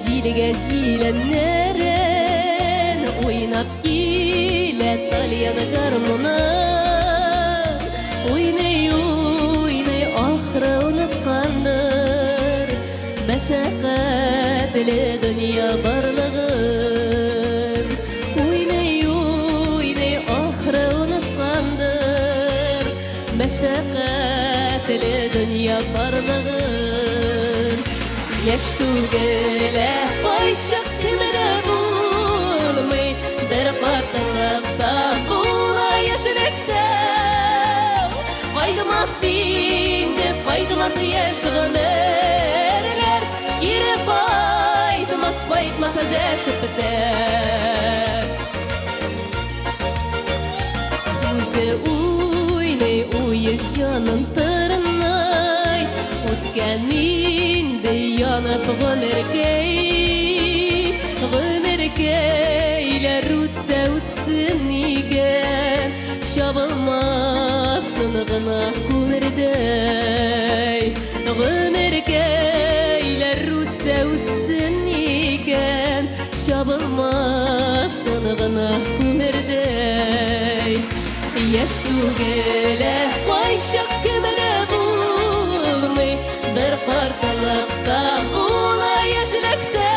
жилге жиленнерен ойнап келе талияны гармонын ойнай ойнай ахыры ұнатқандыр мәшәқәтлі дүния барлығын ойнай ойнай ахыры ұнатқандыр мәшәқәтлі дүния барлығын яш түгелі қойшық кімді болмай бір қартылықта бола яшілікті Пайдымас енді, пайдымас еш ғымерлер Кері пайдымас, пайдымас әдәшіп бітер Өзі ойнай, ойы жанын тырнай Өткәнінде янып ғымеркейлер үтсә үтсін неге Шабылмасын ғына көмірдей Ғымеркейлер үтсә үтсін неге Шабылмасын ғына көмірдей Яш түгелі қойшық кімді болмай бір қартылықта бола яшілікті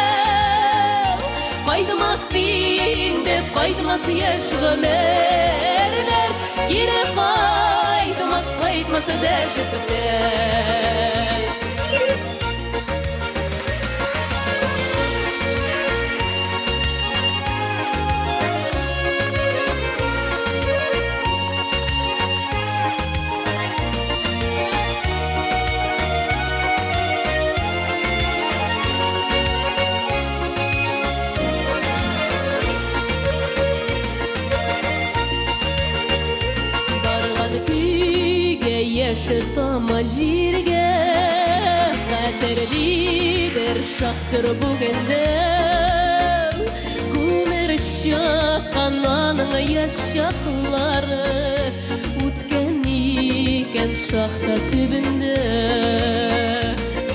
Пайдымас енді, пайдымас еш ғымерлер Кері пайдымас, пайдымас әдәшіп бітер Шытама жерге Қатерлидер шақтыр бүгінді Көмір шаққан аның яшақлары Өткен екен шақта түбінді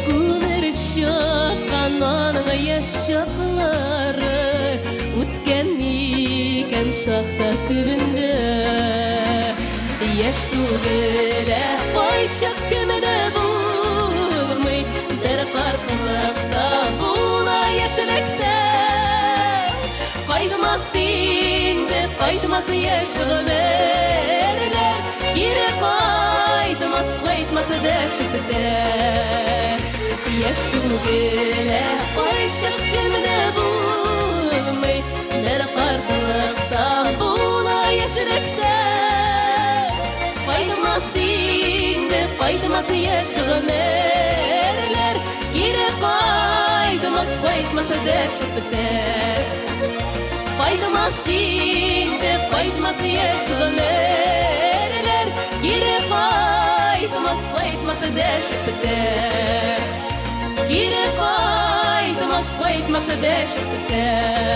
Көмір шаққан аның яшақлары Өткен екен шақта түбінді Яш түгелі қойшық кімді болмай бір қартылықта бола яшілікті Пайдымас енді, пайдымас еш ғымерлер Кері пайдымас, пайдымас әдәшіп бітер Яш түгелі қойшық кімді болмай бір қартылықта бола яшілікті Пайдымас енді, пайдымас еш ғымерлер Кері пайдымас, пайдымас әдәшіп бітер Пайдымас енді, пайдымас еш ғымерлер Кері пайдымас, пайдымас әдәшіп бітер Кері пайдымас, пайдымас әдәшіп бітер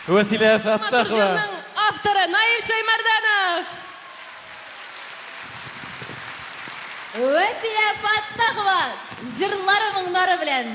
Василия Фаттахова. Авторы Наиль Шаймарданов. Василия Фаттахова. Жырлары мұңдары білен.